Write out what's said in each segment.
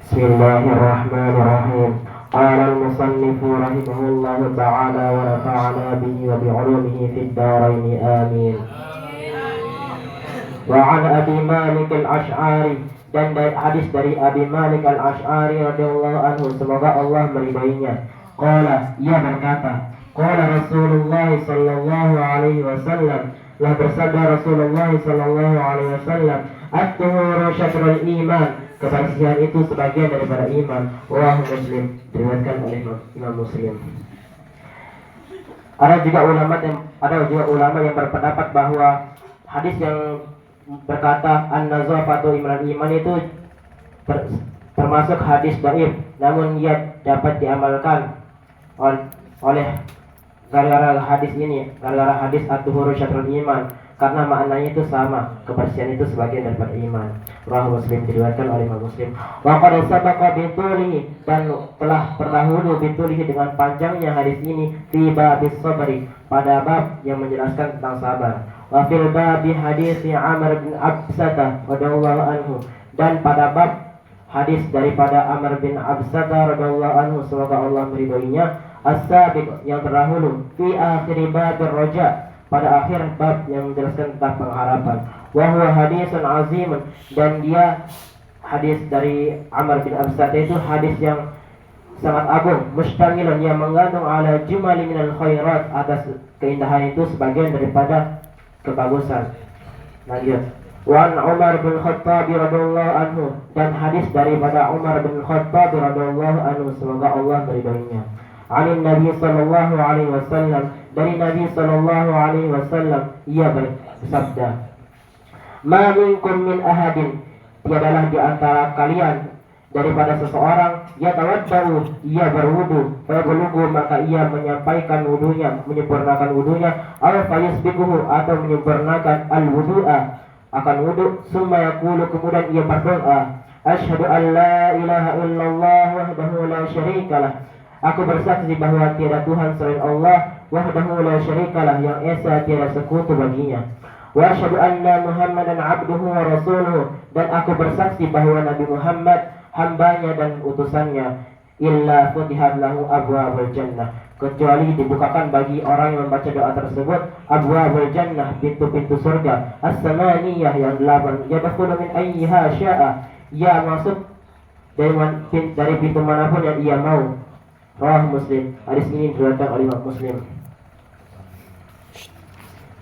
Bismillahirrahmanirrahim. Qala al-musannif rahimahullahu ta'ala wa nafa'ana bihi wa bi'ulumihi fid dharain amin. Wa 'an Abi Malik al-Asy'ari, dan dari hadis dari Abi Malik al-Asy'ari radhiyallahu anhu, semoga Allah meridainya. Qala, ia berkata, qala Rasulullah sallallahu alaihi wasallam, telah bersabda Rasulullah sallallahu alaihi wasallam, at-tuhuru syatrul iman, kebersihan itu sebagian daripada iman. Wah, Muslim, diriwayatkan oleh Imam Muslim. Ada juga ulama yang berpendapat bahwa hadis yang berkata an-nazafatu minal iman itu termasuk hadis dhaif, namun ia dapat diamalkan oleh gara-gara hadis at-tuhuru syatrul iman, karena maknanya itu sama, kebersihan itu sebagian daripada iman. Rawahu Muslim, diriwayatkan oleh Imam Muslim. Wa qad sabaqa bitulihi, dan telah terdahulu bitulihi dengan panjangnya hadis ini fi babis sabri, pada bab yang menjelaskan tentang sabar. Wa fil babi hadis Amr bin Absatah radhiyallahu anhu, dan pada bab hadis daripada Amr bin Absatah radhiyallahu anhu, semoga Allah meridhoinya, as-sabiq, yang terdahulu, fi akhir babir raja, pada akhir bab yang menjelaskan tentang pengharapan. Wa huwa hadisun azimun, dan dia hadis dari Amr bin Absatah itu hadis yang sangat agung, mustamilun, yang mengandung ala jumali minal khairat, atas keindahan itu sebagian daripada kebagusan. Lanjut. Wa an Umar bin Khattab radhiyallahu anhu, dan hadis daripada Umar bin Khattab radhiyallahu anhu, semoga Allah meridhoinya. Anin Nabi sallallahu alaihi wasallam, dari Nabi sallallahu alaihi wasallam, ia bersabda, ma minkum min ahadin, tiadalah di antara kalian daripada seseorang, yatawaddau, ia berwudu, fayablugu, maka ia menyampaikan wudunya, menyempurnakan wudunya, aw fayasbiquhu, atau menyempurnakan al-wudu'a, akan wudu, summa yaqulu, kemudian ia berdoa, asyhadu an la ilaha illallah wahdahu la syarikalah, aku bersaksi bahwa tiada Tuhan selain Allah, wahdahu la syarikalah, yang esa tiada sekutu baginya. Wa asyhadu anna Muhammadan abduhu wa rasuluhu, dan aku bersaksi bahwa Nabi Muhammad hambanya dan utusannya. Illa futihat lahu abwabul jannah, kecuali dibukakan bagi orang yang membaca doa tersebut abwabul jannah, pintu-pintu surga, as-samaniyah, yang 8, yadkhulu min ayyiha sya'a, ia masuk dari pintu manapun yang ia mau. Rawahu Muslim, hadis ini diriwayatkan oleh Imam Muslim.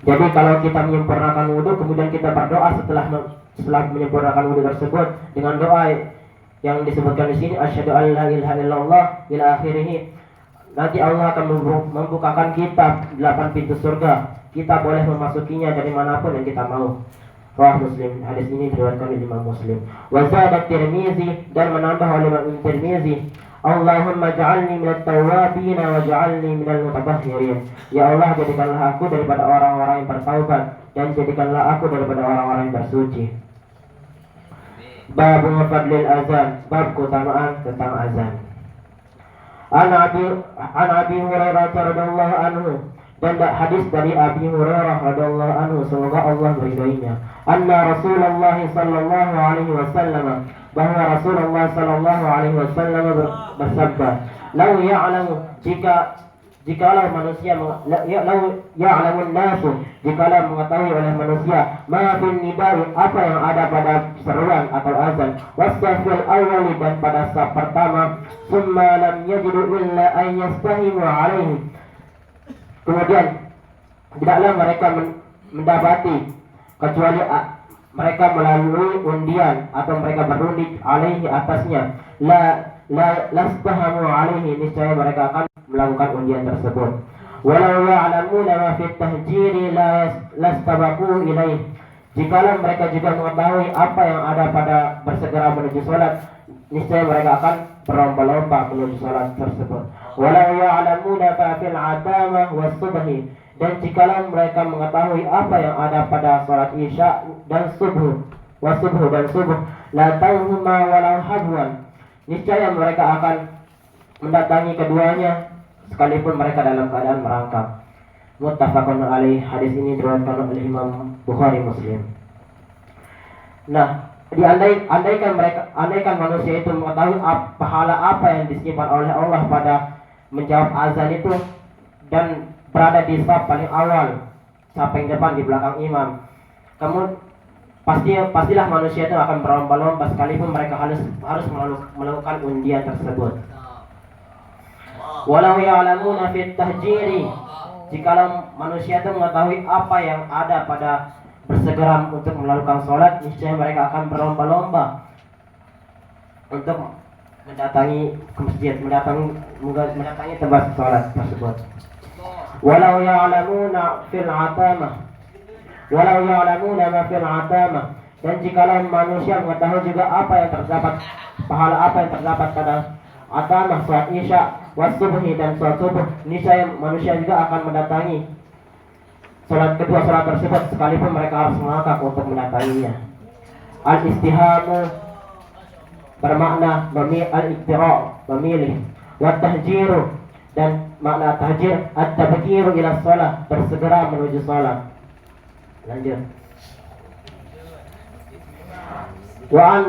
Jadi kalau kita menyempurnakan wudhu, kemudian kita berdoa setelah menyempurnakan wudhu tersebut dengan doa yang disebutkan di sini, asyhadu an la ilaha illallah ila akhirih, nanti Allah akan membukakan kita 8 pintu surga, kita boleh memasukinya dari manapun yang kita mau. Rawahu Muslim, hadis ini diriwayatkan oleh Imam Muslim. Wa zada Tirmizi, dan menambah oleh Imam Tirmizi, Allahumma ja'alni minat tawabin wa ja'alni minal mutatahhirin, ya Allah, jadikanlah aku daripada orang-orang yang bertaubat, dan jadikanlah aku daripada orang-orang yang bersuci. Bab fadlil azan, bab keutamaan tentang azan. An Abi Hurairah radhiyallahu anhu, dan hadis dari Abi Hurairah radhiyallahu anhu, semoga Allah meridhoinya, anna Rasulullah sallallahu alaihi wasallam, bahwa Rasulullah sallallahu alaihi wasallam bersabda, lau ya'lamu, jikalau manusia lau ya'lamun nasu, jikalau mengetahui oleh manusia, ma fil nida'i, apa yang ada pada seruan atau azan, wasafil awali, dan pada saf pertama, summa lam yajidu illa an yastahimu alaihi, kemudian tidaklah mereka mendapati kecuali mereka melalui undian atau mereka berundi alaihi, atasnya, lastahamu alaihi, niscaya mereka akan melakukan undian tersebut. Walau ya'lamuna ma fit tahjiri lastabaqu ilaih, jikalau mereka juga mengetahui apa yang ada pada bersegera menuju salat, niscaya mereka akan berlomba-lomba menuju salat tersebut. Walau ya'lamuna ma fil adamah was subhi, dan jikalau mereka mengetahui apa yang ada pada salat isya dan subuh, dan subuh, la tauhuma walau hadwan, niscaya mereka akan mendatangi keduanya sekalipun mereka dalam keadaan merangkak. Muttafaqun alaih, hadis ini diriwayatkan oleh Imam Bukhari Muslim. Nah, andaikan manusia itu mengetahui pahala apa yang disimpan oleh Allah pada menjawab azan itu dan berada di saf paling awal, saf paling depan di belakang imam, pastilah manusia itu akan berlomba-lomba sekalipun mereka harus melakukan undian tersebut. Walau ya'lamuna fit tahjiri, jikalau manusia itu mengetahui apa yang ada pada bersegera untuk melakukan sholat, niscaya mereka akan berlomba-lomba untuk mendatangi ke masjid, mendatangi tempat sholat tersebut. Walau ya'lamuna fil atamah, walau ya'lamuna ma fil atamah, dan jikalau manusia mengetahui juga apa yang terdapat, pahala apa yang terdapat pada atamah, sholat isya, wasubhi, dan sholat subuh, niscaya manusia juga akan mendatangi kedua sholat tersebut sekalipun mereka harus mengangkat untuk mendatanginya. Al-istihamu bermakna al-iqtira, memilih. Wa tahjiru, dan makna tahjir at-tabkiru ila shalah, bersegera menuju salat. Lanjut. Wa an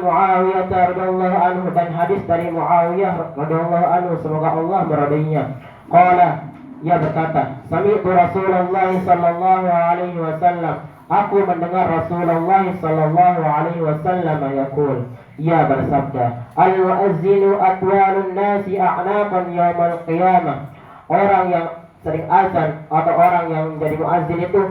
Muawiyah radhiyallahu anhu, dan hadis dari Muawiyah radhiyallahu anhu, semoga Allah meridainya. Qala, ia berkata, sami'tu Rasulullah sallallahu alaihi wasallam, aku mendengar Rasulullah sallallahu alaihi wasallam yaqul, ia bersabda, al-muazzinu atwalun nasi a'naqan yaumal qiyamah, orang yang sering azan atau orang yang menjadi muazzin itu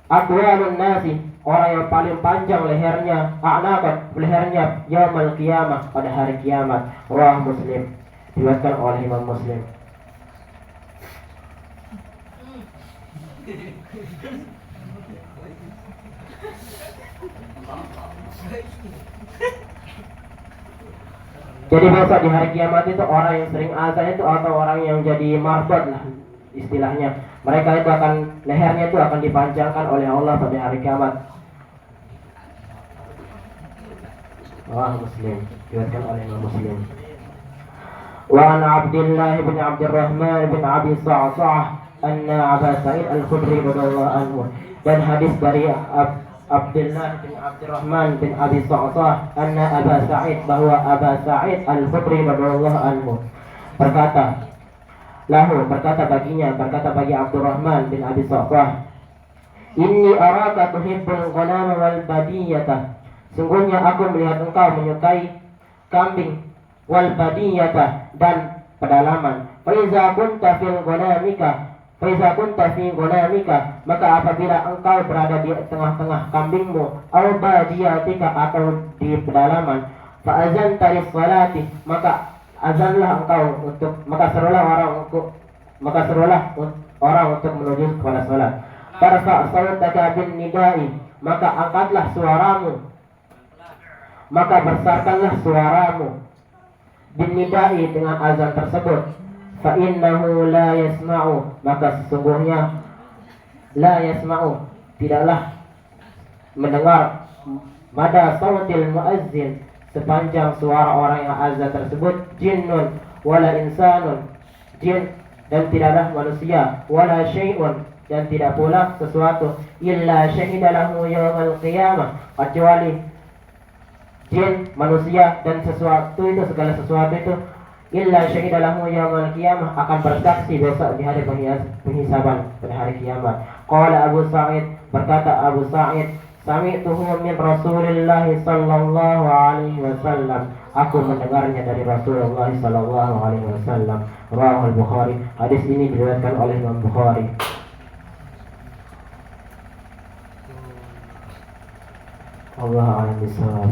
atwalun nasi, orang yang paling panjang lehernya, a'naqan, lehernya, yaumal qiyamah, pada hari kiamat. Riwayat Muslim, diriwayatkan oleh Imam Muslim. Jadi besok di hari kiamat itu orang yang sering azan itu atau orang yang jadi marbot lah istilahnya, mereka itu akan, lehernya itu akan dipanjangkan oleh Allah pada hari kiamat. Wah, Muslim, diriwayatkan oleh Imam Muslim. Wa an Abdullah bin Abdurrahman bin Abi Sa'sa'ah anna Abu Sa'id Al-Khudri radhiyallahu anhu, dan hadis dari Abdullah bin Abdurrahman bin Abi Sa'sa'ah anna Abu Sa'id, bahwa Abu Sa'id Al-Khudri radhiyallahu anhu berkata, berkata bagi Abdurrahman bin Abi Sa'sa'ah, inni araka tuhibbul ghanama wal badiyata, sungguhnya aku melihat engkau menyukai kambing, wal badiyata, dan pedalaman. Fa iza kunta fi ghanamika, maka apabila engkau berada di tengah-tengah kambingmu, au badiyatika, atau di pedalaman, fa azanta lis salati, maka azanlah engkau maka serulah orang untuk menuju kepada salat. Farfa salataka bin nidai, maka angkatlah suaramu, maka besarkanlah suaramu, bin nidai, dengan azan tersebut. Fa innahu la yasma'u, maka sesungguhnya la yasma'u, tidaklah mendengar, mada sautil muazzin, sepanjang suara orang yang azan tersebut, jinnun wala insanun, jin dan tidaklah manusia, wala syai'un, dan tidak pula sesuatu, illa syahida lahu yawmal qiyamah, kecuali jin, manusia, dan sesuatu itu, segala sesuatu itu, illa syahida lahu yawmal qiyamah, akan bersaksi besok di hari penghisaban, pada hari kiamat. Qala Abu Sa'id, berkata Abu Sa'id, sami'tuhu min Rasulillah sallallahu alaihi wasallam, aku mendengarnya dari Rasulullah sallallahu alaihi wasallam. Rawahul Bukhari, hadis ini diriwayatkan oleh Imam Bukhari. Allah a'lam bishawab.